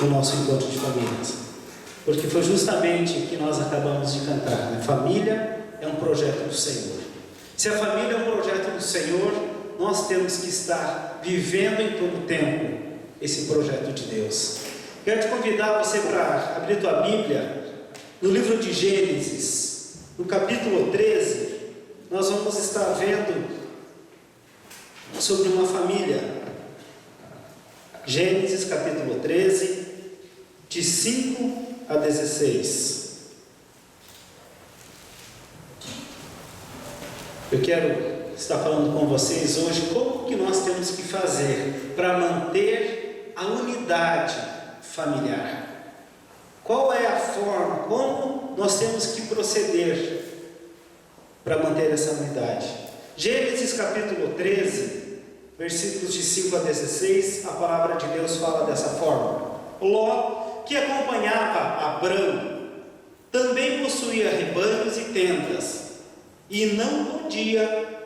do nosso encontro de famílias. Porque foi justamente o que nós acabamos de cantar, né? Família é um projeto do Senhor. Se a família é um projeto do Senhor, nós temos que estar vivendo em todo o tempo esse projeto de Deus. Quero te convidar você para abrir tua Bíblia no livro de Gênesis, no capítulo 13. Nós vamos estar vendo sobre uma família. Gênesis capítulo 13, de 5 a 16. Eu quero estar falando com vocês hoje como que nós temos que fazer para manter a unidade familiar. Qual é a forma, como nós temos que proceder para manter essa unidade. Gênesis capítulo 13, versículos de 5 a 16, a palavra de Deus fala dessa forma. Ló, que acompanhava Abrão, também possuía rebanhos e tendas, e não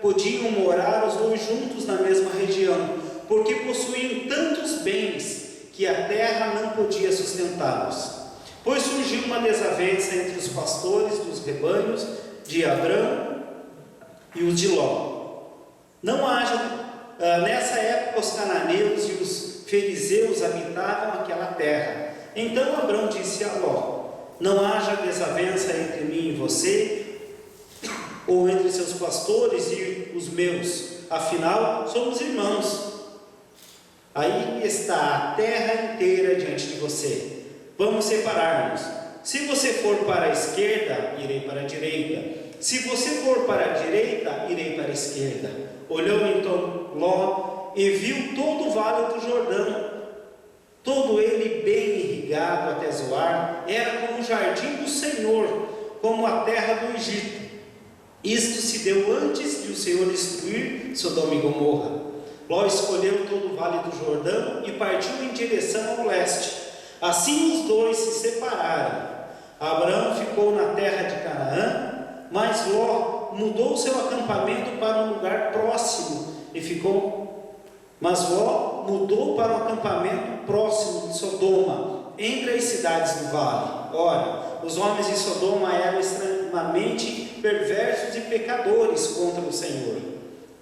podiam morar os dois juntos na mesma região, porque possuíam tantos bens que a terra não podia sustentá-los. Pois surgiu uma desavença entre os pastores dos rebanhos de Abrão e os de Ló. Nessa época os cananeus e os fariseus habitavam aquela terra. Então Abrão disse a Ló: não haja desavença entre mim e você, ou entre seus pastores e os meus, afinal somos irmãos. Aí está a terra inteira diante de você. Vamos separar-nos. Se você for para a esquerda, irei para a direita. Se você for para a direita, irei para a esquerda. Olhou então Ló e viu todo o vale do Jordão, todo ele bem irrigado até Zoar. Era como o jardim do Senhor, como a terra do Egito. Isto se deu antes de o Senhor destruir Sodoma e Gomorra. Ló escolheu todo o vale do Jordão e partiu em direção ao leste. Assim os dois se separaram. Abraão ficou na terra de Canaã, mas Ló mudou seu acampamento para um lugar próximo Ló mudou para um acampamento próximo de Sodoma, entre as cidades do vale. Ora, os homens de Sodoma eram extremamente perversos e pecadores contra o Senhor.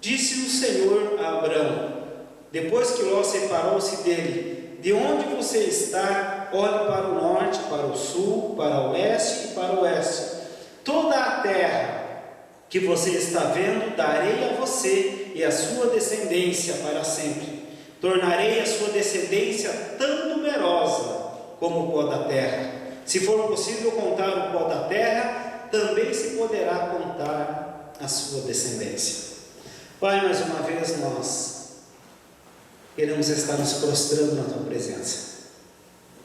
Disse o Senhor a Abrão, depois que Ló separou-se dele: de onde você está, olhe para o norte, para o sul, para o leste e para o oeste. Toda a terra que você está vendo, darei a você e a sua descendência para sempre. Tornarei a sua descendência tão numerosa como o pó da terra. Se for possível contar o pó da terra, também se poderá contar a sua descendência. Pai, mais uma vez nós queremos estar nos prostrando na Tua presença.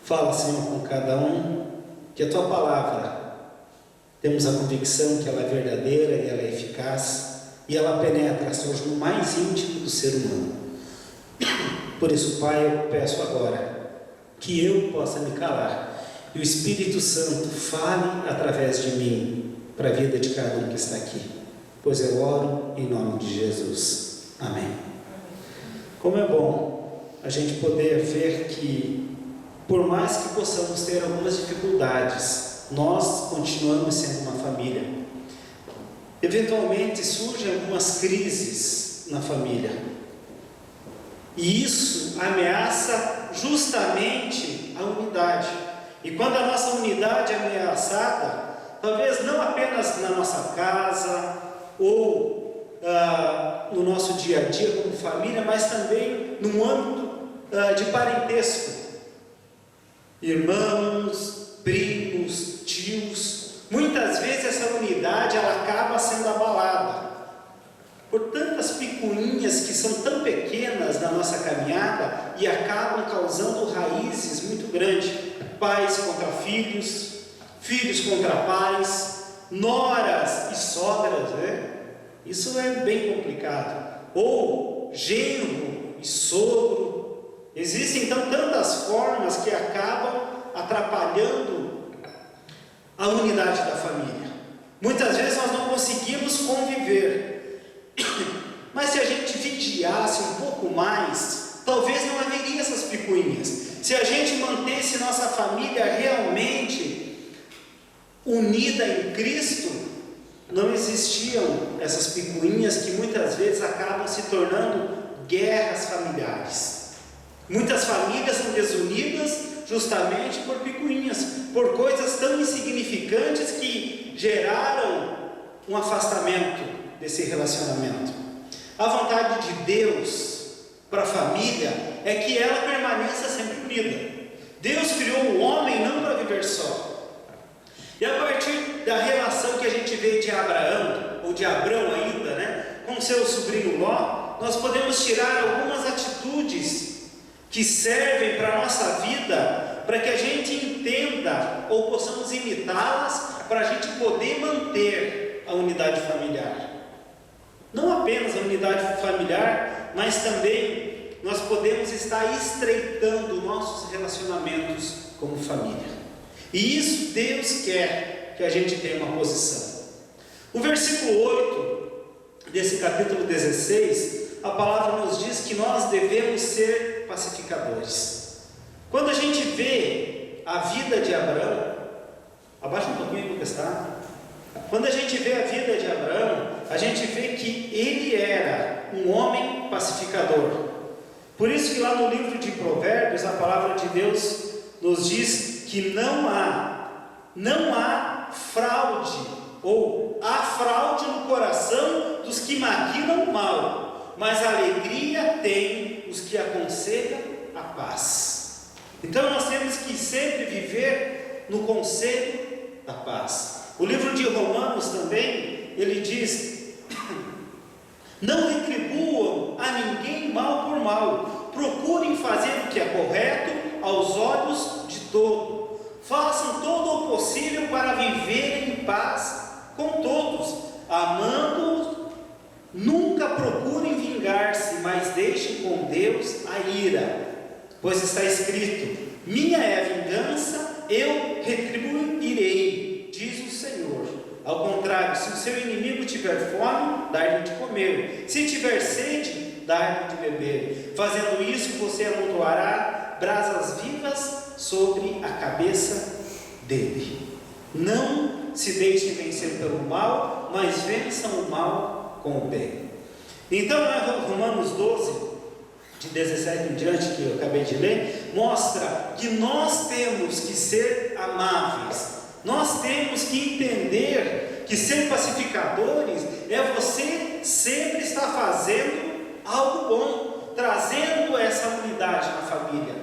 Fala, Senhor, com cada um, que a Tua palavra, temos a convicção que ela é verdadeira e ela é eficaz, e ela penetra, Senhor, no mais íntimo do ser humano. Por isso, Pai, eu peço agora que eu possa me calar, e o Espírito Santo fale através de mim, para a vida de cada um que está aqui, pois eu oro em nome de Jesus. Amém. Como é bom a gente poder ver que, por mais que possamos ter algumas dificuldades, nós continuamos sendo uma família. Eventualmente surgem algumas crises na família, e isso ameaça justamente a unidade. E quando a nossa unidade é ameaçada, talvez não apenas na nossa casa ou no nosso dia a dia como família, mas também no âmbito de parentesco, irmãos, primos, tios. Muitas vezes essa unidade ela acaba sendo abalada por tantas picuinhas que são tão pequenas na nossa caminhada e acabam causando raízes muito grandes. Pais contra filhos, filhos contra pais, noras e sogras, né? Isso é bem complicado. Ou genro e sogro. Existem então tantas formas que acabam atrapalhando a unidade da família. Muitas vezes nós não conseguimos conviver, mas se a gente vigiasse um pouco mais, talvez não haveria essas picuinhas. se a gente mantesse nossa família realmente unida em Cristo, não existiam essas picuinhas que muitas vezes acabam se tornando guerras familiares. Muitas famílias são desunidas justamente por picuinhas, por coisas tão insignificantes que geraram um afastamento desse relacionamento. A vontade de Deus para a família é que ela permaneça sempre unida. Deus criou o homem não para viver só. E a partir da relação que a gente vê de Abraão, ou de Abrão ainda, com seu sobrinho Ló, nós podemos tirar algumas atitudes que servem para a nossa vida, para que a gente entenda ou possamos imitá-las, para a gente poder manter a unidade familiar. Não apenas a unidade familiar, mas também nós podemos estar estreitando nossos relacionamentos como família. E isso Deus quer que a gente tenha uma posição. O versículo 8 desse capítulo 16, a palavra nos diz que nós devemos ser pacificadores. Quando a gente vê a vida de Abraão, abaixa um pouquinho para testar. Quando a gente vê a vida de Abraão, a gente vê que ele era um homem pacificador. Por isso que lá no livro de Provérbios, a palavra de Deus nos diz que não há fraude, ou há fraude no coração dos que maquinam o mal, mas alegria tem os que aconselham a paz. Então nós temos que sempre viver no conselho da paz. O livro de Romanos também, ele diz: não retribuam a ninguém mal por mal, procurem fazer o que é correto aos olhos de todos, façam todo o possível para viverem em paz com todos, amando-os. Nunca procurem vingar-se, mas deixem com Deus a ira, pois está escrito: minha é a vingança, eu retribuirei, diz o Senhor. Ao contrário, se o seu inimigo tiver fome, dá-lhe de comer, se tiver sede, dá-lhe de beber. Fazendo isso, você amontoará brasas vivas sobre a cabeça dele. Não se deixe vencer pelo mal, mas vençam o mal com o bem. Então, Romanos 12, de 17 em diante, que eu acabei de ler, mostra que nós temos que ser amáveis. Nós temos que entender que ser pacificadores é você sempre estar fazendo algo bom, trazendo essa unidade na família.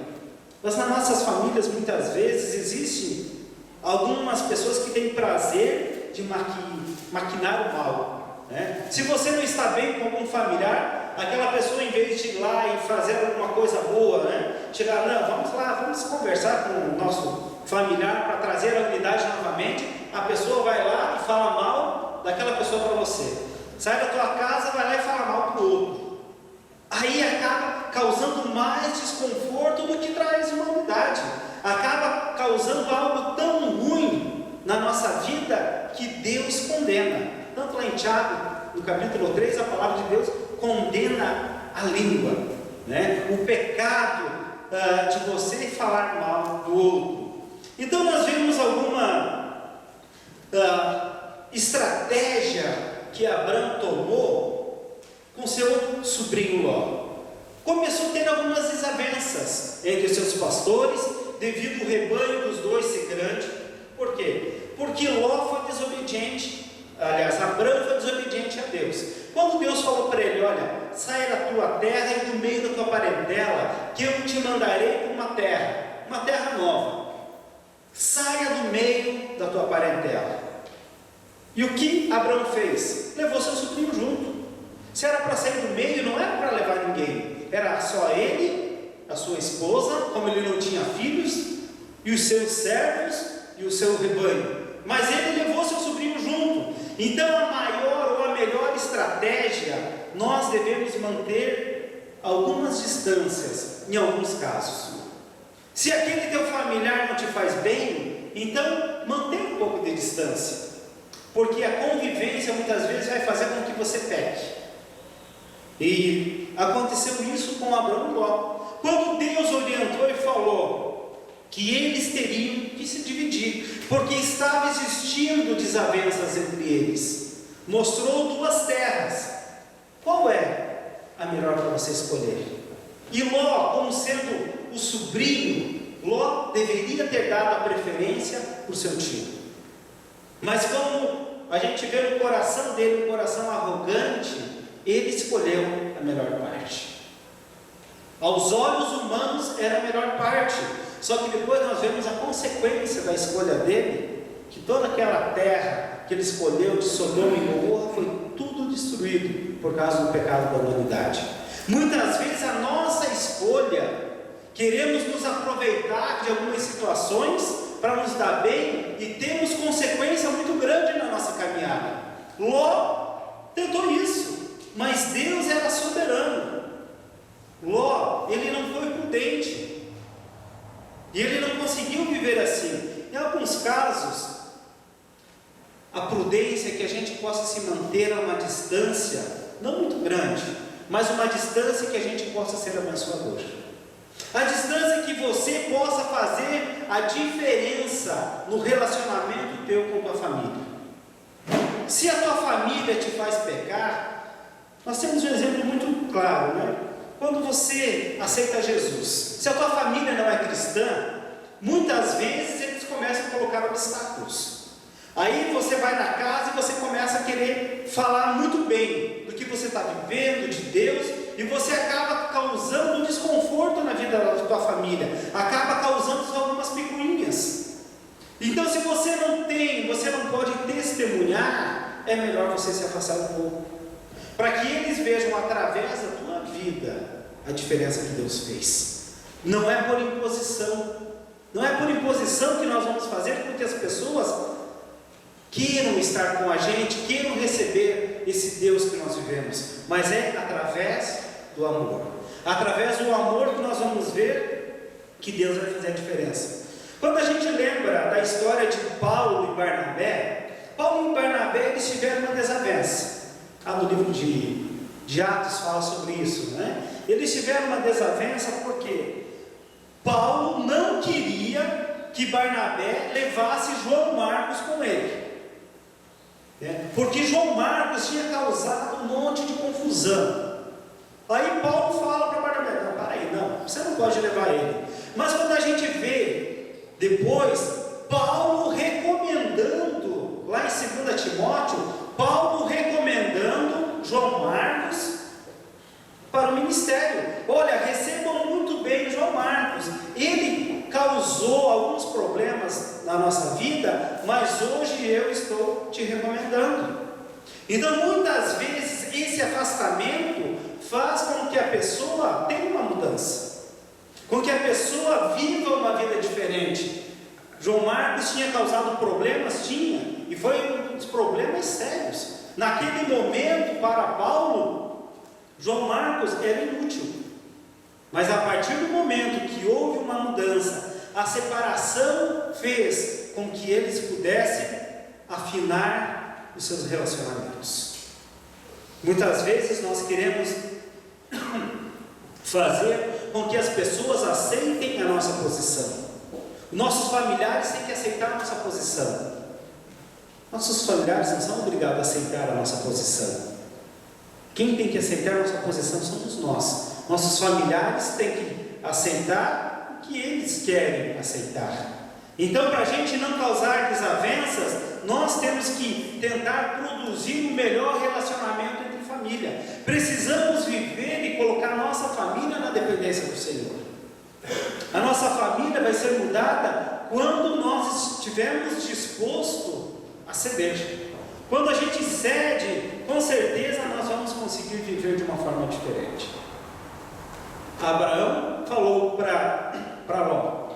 Mas nas nossas famílias, muitas vezes, existem algumas pessoas que têm prazer de maquinar o mal. Se você não está bem com algum familiar, aquela pessoa, em vez de ir lá e fazer alguma coisa boa, chegar, não, vamos lá, vamos conversar com o nosso familiar para trazer a unidade novamente, a pessoa vai lá e fala mal daquela pessoa para você. Sai da tua casa, vai lá e fala mal para o outro. Aí acaba causando mais desconforto do que traz uma unidade. Acaba causando algo tão ruim na nossa vida que Deus condena. Tanto lá em Tiago, no capítulo 3, a palavra de Deus condena a língua, o pecado de você falar mal do outro. Então nós vemos alguma estratégia que Abraão tomou com seu sobrinho Ló. Começou a ter algumas desavenças entre os seus pastores, devido ao rebanho dos dois ser grande. Por quê? Porque Ló foi desobediente. Aliás, Abraão foi desobediente a Deus. Quando Deus falou para ele: olha, saia da tua terra e do meio da tua parentela, que eu te mandarei para uma terra nova. Saia do meio da tua parentela. E o que Abraão fez? Levou seu sobrinho junto. Se era para sair do meio, não era para levar ninguém. Era só ele, a sua esposa, como ele não tinha filhos, e os seus servos e o seu rebanho. Mas ele levou seu sobrinho junto. Então a maior ou a melhor estratégia, nós devemos manter algumas distâncias, em alguns casos. Se aquele teu familiar não te faz bem, então mantenha um pouco de distância, porque a convivência muitas vezes vai fazer com que você peque. E aconteceu isso com Abraão e Ló. quando Deus orientou e falou que eles teriam que se dividir, porque estava existindo desavenças entre eles, mostrou duas terras. Qual é a melhor para você escolher? E Ló, como sendo o sobrinho, Ló deveria ter dado a preferência para o seu tio. Mas como a gente vê no coração dele, um coração arrogante, ele escolheu a melhor parte. Aos olhos humanos era a melhor parte. Só que depois nós vemos a consequência da escolha dele, que toda aquela terra que ele escolheu de Sodoma e Gomorra foi tudo destruído por causa do pecado da humanidade. Muitas vezes a nossa escolha, queremos nos aproveitar de algumas situações para nos dar bem e temos consequência muito grande na nossa caminhada. Ló tentou isso, mas Deus era soberano. Ló, ele não foi prudente e ele não conseguiu viver assim. Em alguns casos, a prudência é que a gente possa se manter a uma distância não muito grande, mas uma distância que a gente possa ser abençoador. A distância que você possa fazer a diferença no relacionamento teu com a tua família. Se a tua família te faz pecar, nós temos um exemplo muito claro, né? Quando você aceita Jesus, se a tua família não é cristã, muitas vezes eles começam a colocar obstáculos. Aí você vai na casa e você começa a querer falar muito bem do que você está vivendo, de Deus, e você acaba causando desconforto na vida da tua família, acaba causando algumas picuinhas. Então, se você não pode testemunhar, é melhor você se afastar um pouco, para que eles vejam através da tua vida a diferença que Deus fez. Não é por imposição, não é por imposição que nós vamos fazer com que as pessoas queiram estar com a gente, queiram receber esse Deus que nós vivemos, mas é através do amor. Através do amor que nós vamos ver que Deus vai fazer a diferença. Quando a gente lembra da história de Paulo e Barnabé, Paulo e Barnabé eles tiveram uma desavença. No livro de Atos fala sobre isso, né? Eles tiveram uma desavença porque Paulo não queria que Barnabé levasse João Marcos com ele. Porque João Marcos tinha causado um monte de confusão. Aí Paulo fala para Barnabé: não, para aí, não, você não pode levar ele. Mas quando a gente vê depois Paulo recomendando, lá em 2 Timóteo, Paulo recomendando João Marcos para o ministério. Olha, recebam muito bem João Marcos, ele causou alguns problemas na nossa vida, mas hoje eu estou te recomendando. Então muitas vezes esse afastamento faz com que a pessoa tenha uma mudança, com que a pessoa viva uma vida diferente. João Marcos tinha causado problemas? Tinha, e foi um dos problemas sérios. Naquele momento, para Paulo, João Marcos era inútil. Mas a partir do momento que houve uma mudança, a separação fez com que eles pudessem afinar os seus relacionamentos. Muitas vezes nós queremos fazer com que as pessoas aceitem a nossa posição. Nossos familiares têm que aceitar a nossa posição. Nossos familiares não são obrigados a aceitar a nossa posição. Quem tem que aceitar a nossa posição somos nós. Nossos familiares têm que aceitar o que eles querem aceitar. Então, para a gente não causar desavenças, nós temos que tentar produzir o melhor relacionamento entre família. Precisamos viver e colocar a nossa família na dependência do Senhor. A nossa família vai ser mudada quando nós estivermos dispostos a ceder. Quando a gente cede, com certeza nós vamos conseguir viver de uma forma diferente. Abraão falou para Ló: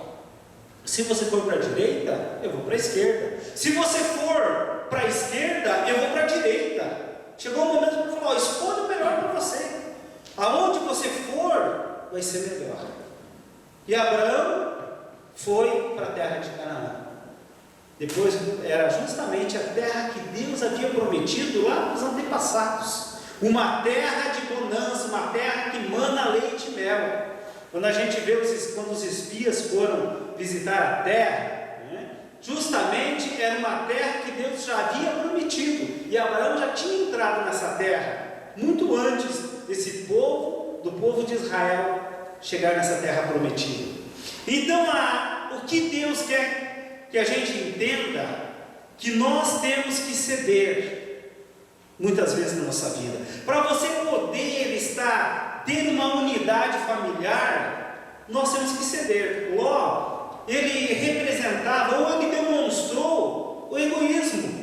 se você for para a direita, eu vou para a esquerda. Se você for para a esquerda, eu vou para a direita. Chegou o momento que ele falou: escolha o melhor para você. Aonde você for, vai ser melhor. E Abraão foi para a terra de Canaã. Depois era justamente a terra que Deus havia prometido lá nos antepassados. Uma terra de bonança, uma terra que mana leite e mel. Quando a gente vê quando os espias foram visitar a terra, né, justamente era uma terra que Deus já havia prometido, e Abraão já tinha entrado nessa terra, muito antes do povo de Israel chegar nessa terra prometida. Então, o que Deus quer que a gente entenda, que nós temos que ceder, muitas vezes na nossa vida, para você poder ter uma unidade familiar, nós temos que ceder. Ló, ele representava, ou ele demonstrou o egoísmo,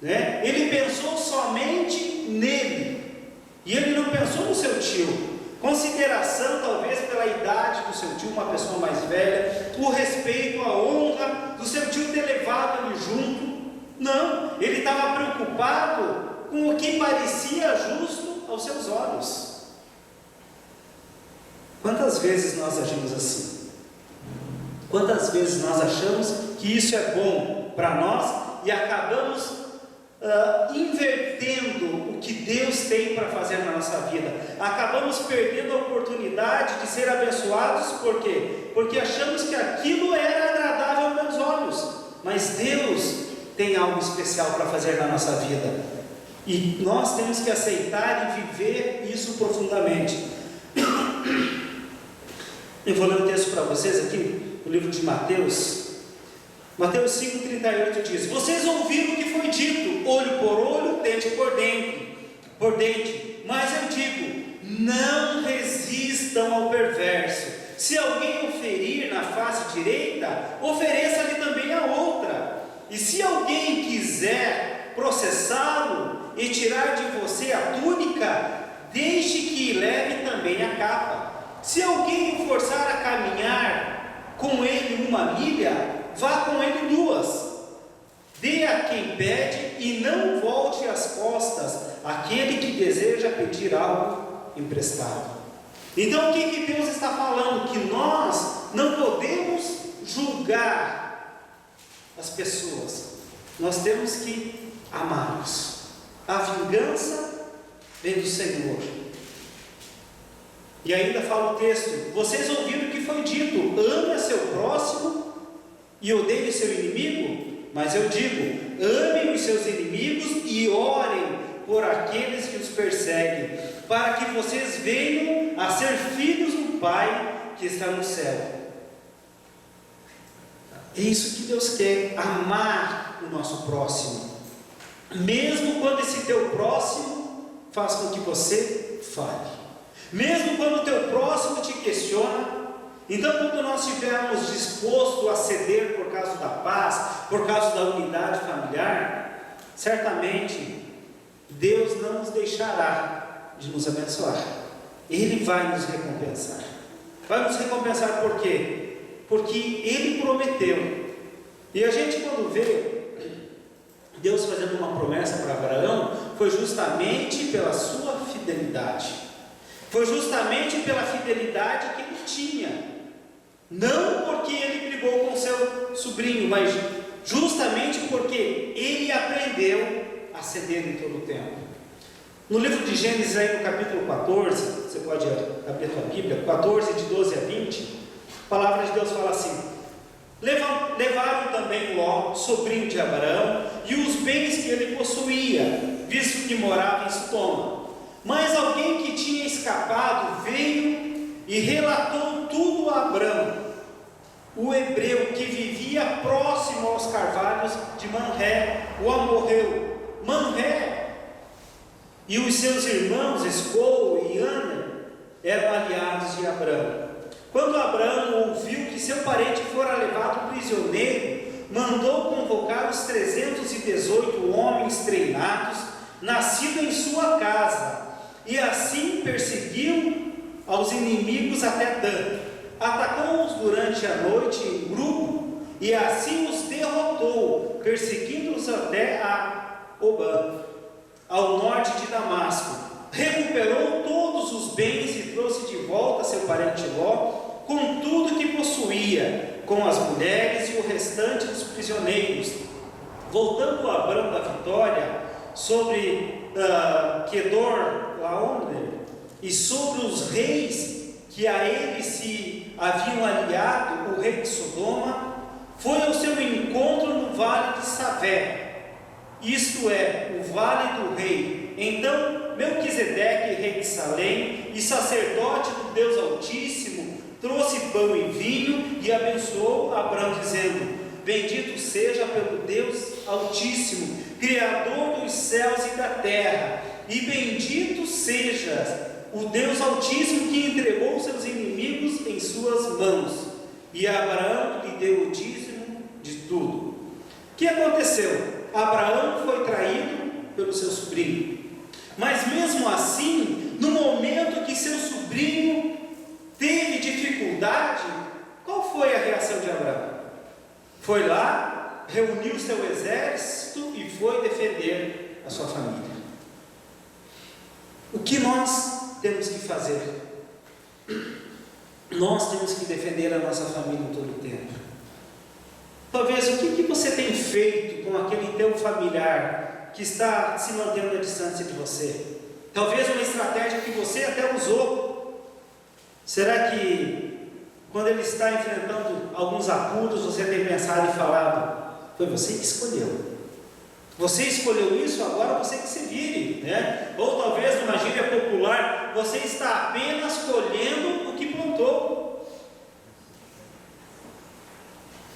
né? Ele pensou somente nele, e ele não pensou no seu tio. Consideração talvez pela idade do seu tio, uma pessoa mais velha, o respeito, a honra do seu tio ter levado ele junto. Não, ele estava preocupado com o que parecia justo aos seus olhos. Quantas vezes nós agimos assim? Quantas vezes nós achamos que isso é bom para nós e acabamos invertendo o que Deus tem para fazer na nossa vida? Acabamos perdendo a oportunidade de ser abençoados. Por quê? Porque achamos que aquilo era agradável aos meus olhos, mas Deus tem algo especial para fazer na nossa vida, e nós temos que aceitar e viver isso profundamente. Eu vou ler um texto para vocês aqui, no livro de Mateus. Mateus 5,38 diz: vocês ouviram o que foi dito, olho por olho, dente por dente, mas eu digo, não resistam ao perverso. Se alguém o ferir na face direita, ofereça-lhe também a outra. E se alguém quiser processá-lo e tirar de você a túnica, deixe que leve também a capa. Se alguém o forçar a caminhar com ele 1 milha, vá com ele 2. Dê a quem pede e não volte as costas àquele que deseja pedir algo emprestado. Então o que Deus está falando? Que nós não podemos julgar as pessoas, nós temos que amá-los. A vingança vem do Senhor. E ainda fala o texto: vocês ouviram o que foi dito, ame a seu próximo e odeie o seu inimigo. Mas eu digo, amem os seus inimigos e orem por aqueles que os perseguem, para que vocês venham a ser filhos do Pai que está no céu. É isso que Deus quer, amar o nosso próximo, mesmo quando esse teu próximo faz com que você fale, mesmo quando o teu próximo te questiona. Então, quando nós estivermos dispostos a ceder por causa da paz, por causa da unidade familiar, certamente Deus não nos deixará de nos abençoar. Ele vai nos recompensar. Vai nos recompensar por quê? Porque Ele prometeu. E a gente, quando vê Deus fazendo uma promessa para Abraão, foi justamente pela sua fidelidade. Foi justamente pela fidelidade que ele tinha. Não porque ele brigou com seu sobrinho, mas justamente porque ele aprendeu a ceder em todo o tempo. No livro de Gênesis, aí no capítulo 14, você pode abrir a sua Bíblia, 14, de 12 a 20, a palavra de Deus fala assim: levaram também Ló, sobrinho de Abraão, e os bens que ele possuía, visto que morava em Sodoma. Mas alguém que tinha escapado veio e relatou tudo a Abrão, o hebreu que vivia próximo aos carvalhos de Manré, o amorreu. Manré e os seus irmãos Escol e Aner eram aliados de Abrão. Quando Abrão ouviu que seu parente fora levado prisioneiro, mandou convocar os 318 homens treinados, nascidos em sua casa, e assim perseguiu aos inimigos até Dan. Atacou-os durante a noite em grupo, e assim os derrotou, perseguindo-os até a Obã, ao norte de Damasco. Recuperou todos os bens e trouxe de volta seu parente Ló, com tudo que possuía, com as mulheres e o restante dos prisioneiros. Voltando a Abrão da vitória sobre Kedor Laomer e sobre os reis que a ele se haviam aliado o rei de Sodoma, foi ao seu encontro no vale de Savé, isto é, o vale do rei. Então Melquisedeque, rei de Salém e sacerdote do Deus Altíssimo, trouxe pão e vinho e abençoou Abrão, dizendo: bendito seja pelo Deus Altíssimo, Criador dos céus e da terra, e bendito seja o Deus Altíssimo que entregou seus inimigos em suas mãos. E Abraão lhe deu o dízimo de tudo. O que aconteceu? Abraão foi traído pelo seu sobrinho, mas mesmo assim, no momento que seu sobrinho teve dificuldade, qual foi a reação de Abraão? Foi lá, reuniu seu exército e foi defender a sua família. O que nós temos que fazer? Nós temos que defender a nossa família em todo o tempo. Talvez o que você tem feito com aquele teu familiar que está se mantendo à distância de você? Talvez uma estratégia que você até usou. Será que quando ele está enfrentando alguns apuros, você tem pensado e falado: foi você que escolheu? Você escolheu isso, agora você que se vire, né? Ou talvez numa gíria popular, você está apenas colhendo o que plantou.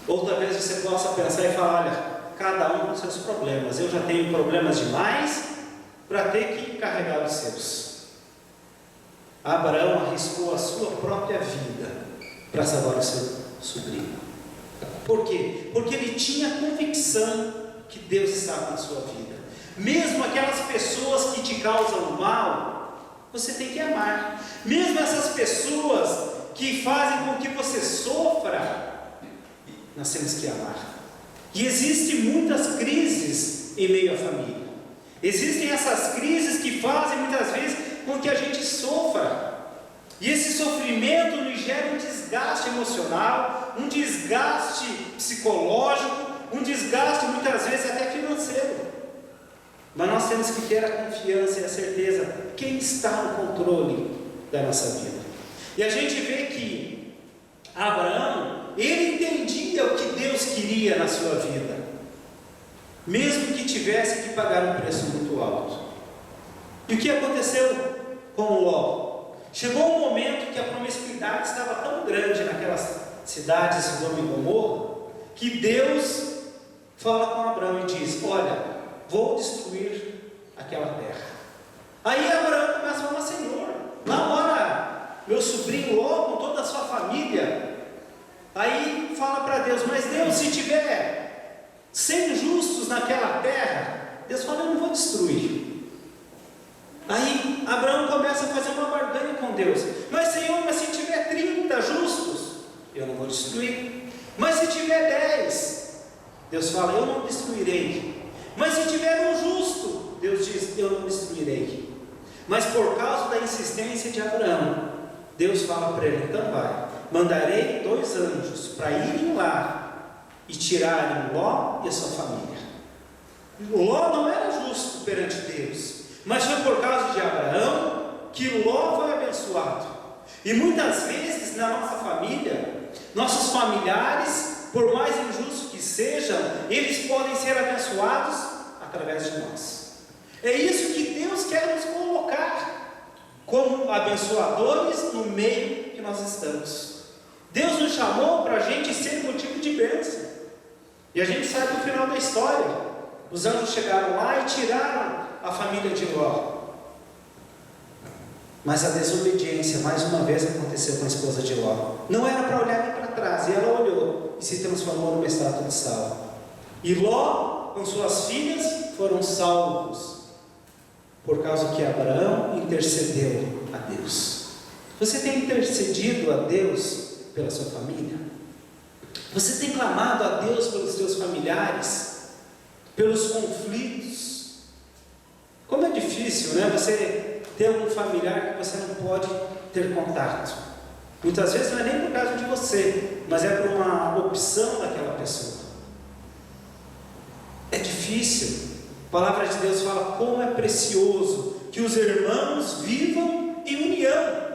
Ou talvez você possa pensar e falar: olha, cada um com seus problemas, eu já tenho problemas demais para ter que carregar os seus. Abraão arriscou a sua própria vida para salvar o seu sobrinho. Por quê? Porque ele tinha convicção que Deus estava na sua vida. Mesmo aquelas pessoas que te causam mal, você tem que amar. Mesmo essas pessoas que fazem com que você sofra, nós temos que amar. E existem muitas crises em meio à família. Existem essas crises que fazem muitas vezes com que a gente sofra. E esse sofrimento nos gera um desgaste emocional, um desgaste psicológico, um desgaste muitas vezes até financeiro. Mas nós temos que ter a confiança e a certeza quem está no controle da nossa vida. E a gente vê que Abraão, ele entendia o que Deus queria na sua vida, mesmo que tivesse que pagar um preço muito alto. E o que aconteceu com Ló? Chegou um momento que a promiscuidade estava tão grande naquelas cidades, Sodoma e Gomorra, que Deus fala com Abraão e diz: olha, vou destruir aquela terra. Aí Abraão começa a falar: Senhor, na hora, meu sobrinho Ló com toda a sua família. Aí fala para Deus: mas Deus, se tiver 100 justos naquela terra, Deus fala: eu não vou destruir. Aí Abraão começa a fazer uma barganha com Deus: mas Senhor, mas se tiver 30 justos, eu não vou destruir. Mas se tiver 10, Deus fala: eu não destruirei. Mas se tiver um justo, Deus diz: eu não destruirei. Mas por causa da insistência de Abraão, Deus fala para ele: então vai, mandarei 2 anjos para irem lá e tirarem Ló e a sua família. Ló não era justo perante Deus, mas foi por causa de Abraão que Ló foi abençoado. E muitas vezes na nossa família, nossos familiares, por mais injustos que sejam, eles podem ser abençoados através de nós. É isso que Deus quer nos colocar como abençoadores no meio que nós estamos. Deus nos chamou para a gente ser motivo de bênção. E a gente sabe o final da história. Os anjos chegaram lá e tiraram a família de Ló. Mas a desobediência, mais uma vez, aconteceu com a esposa de Ló. Não era para olhar nem para trás, e ela olhou e se transformou numa estátua de sal. E Ló, com suas filhas, foram salvos, por causa que Abraão intercedeu a Deus. Você tem intercedido a Deus pela sua família? Você tem clamado a Deus pelos seus familiares, pelos conflitos? Como é difícil, né? Você ter um familiar que você não pode ter contato. Muitas vezes não é nem por causa de você, mas é por uma opção daquela pessoa. É difícil. A palavra de Deus fala como é precioso que os irmãos vivam em união.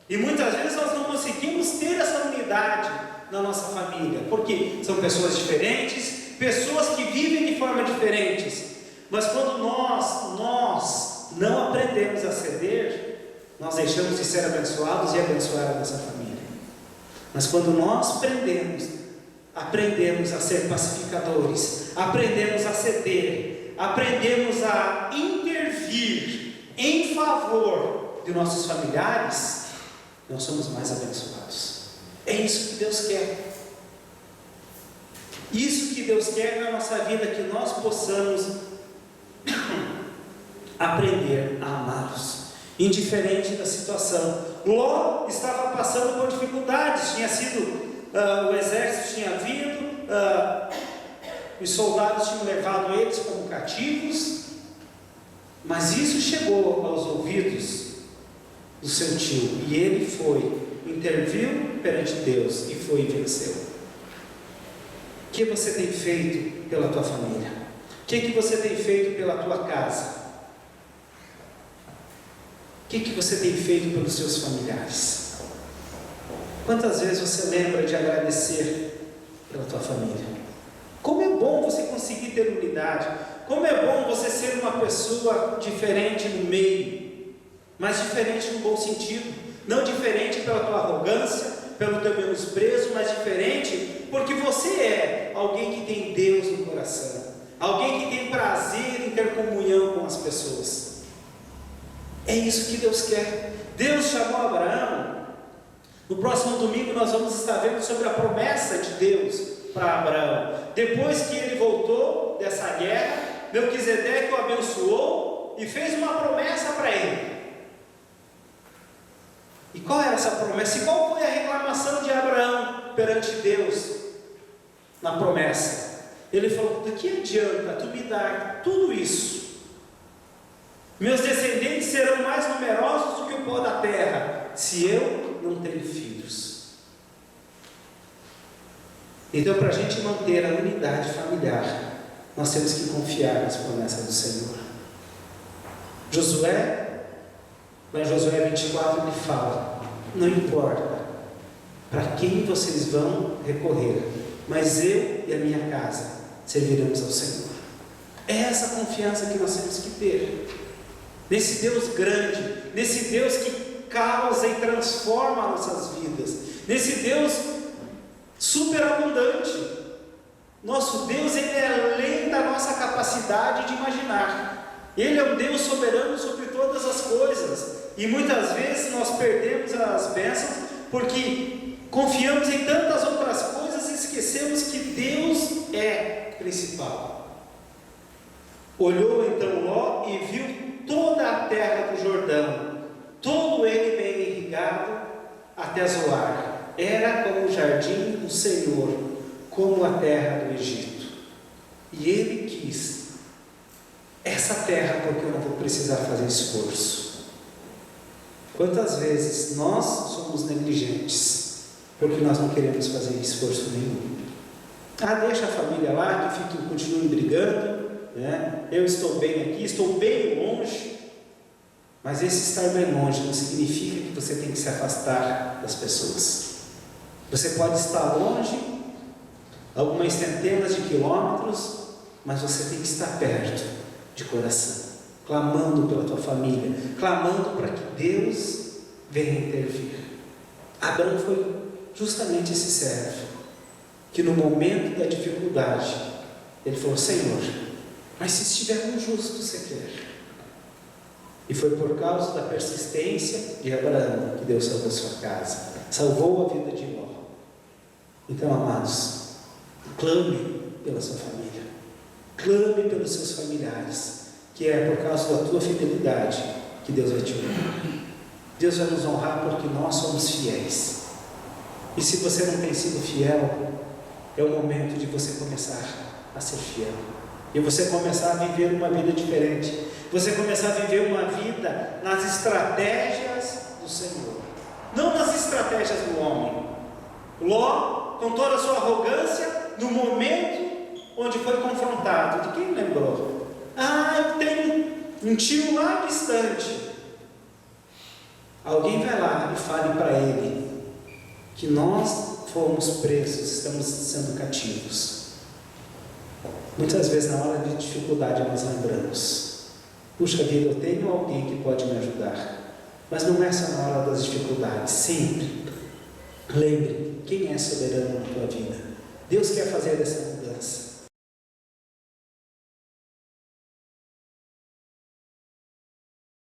E muitas vezes nós não conseguimos ter essa unidade na nossa família, porque são pessoas diferentes, pessoas que vivem de forma diferentes. Mas quando nós não aprendemos a ceder, nós deixamos de ser abençoados e abençoar a nossa família. Mas quando nós aprendemos a ser pacificadores, aprendemos a ceder, aprendemos a intervir em favor de nossos familiares, nós somos mais abençoados. É isso que Deus quer. Isso que Deus quer na nossa vida, que nós possamos aprender a amá-los, indiferente da situação. Ló estava passando por dificuldades, o exército tinha vindo, os soldados tinham levado eles como cativos, mas isso chegou aos ouvidos do seu tio, e ele interviu perante Deus e foi e venceu. O que você tem feito pela tua família? O que você tem feito pela tua casa? O que você tem feito pelos seus familiares? Quantas vezes você lembra de agradecer pela tua família? Como é bom você conseguir ter unidade. Como é bom você ser uma pessoa diferente no meio, mas diferente no bom sentido. Não diferente pela tua arrogância, pelo teu menosprezo, mas diferente porque você é alguém que tem Deus no coração, alguém que tem prazer em ter comunhão com as pessoas. É isso que Deus quer. Deus chamou Abraão. No próximo domingo nós vamos estar vendo sobre a promessa de Deus para Abraão. Depois que ele voltou dessa guerra, Melquisedeque o abençoou e fez uma promessa para ele. E qual era essa promessa? E qual foi a reclamação de Abraão perante Deus na promessa? Ele falou: do que adianta tu me dar tudo isso? Meus descendentes serão mais numerosos do que o pó da terra, se eu não tenho filhos. Então, para a gente manter a unidade familiar, nós temos que confiar nas promessas do Senhor. Lá em Josué 24, ele fala: não importa para quem vocês vão recorrer, mas eu e a minha casa serviremos ao Senhor. É essa confiança que nós temos que ter nesse Deus grande, nesse Deus que causa e transforma nossas vidas, nesse Deus superabundante. Nosso Deus, ele é além da nossa capacidade de imaginar. Ele é um Deus soberano sobre todas as coisas, e muitas vezes nós perdemos as bênçãos porque confiamos em tantas outras coisas e esquecemos que Deus é principal. Olhou então Ló e viu toda a terra do Jordão, todo ele bem irrigado até Zoar. Era como o jardim do Senhor, como a terra do Egito. E ele quis essa terra porque eu não vou precisar fazer esforço. Quantas vezes nós somos negligentes porque nós não queremos fazer esforço nenhum? Deixa a família lá, que continuem brigando, né? Eu estou bem aqui, estou bem longe. Mas esse estar bem longe não significa que você tem que se afastar das pessoas. Você pode estar longe, algumas centenas de quilômetros, mas você tem que estar perto de coração, clamando pela tua família, clamando para que Deus venha intervir. Abraão foi justamente esse servo, que no momento da dificuldade, ele falou: Senhor, mas se estiver um justo sequer. E foi por causa da persistência de Abraão que Deus salvou sua casa, salvou a vida de Ló. Então, amados, clame pela sua família, clame pelos seus familiares, que é por causa da tua fidelidade que Deus vai te honrar. Deus vai nos honrar porque nós somos fiéis. E se você não tem sido fiel, é o momento de você começar a ser fiel, e você começar a viver uma vida diferente, você começar a viver uma vida nas estratégias do Senhor, não nas estratégias do homem. Ló, com toda a sua arrogância, no momento onde foi confrontado, de quem lembrou? Eu tenho um tio lá distante, alguém vai lá e fale para ele que nós fomos presos, estamos sendo cativos. Muitas vezes na hora de dificuldade nós lembramos: puxa vida, eu tenho alguém que pode me ajudar. Mas não é só na hora das dificuldades, sempre lembre quem é soberano na tua vida. Deus quer fazer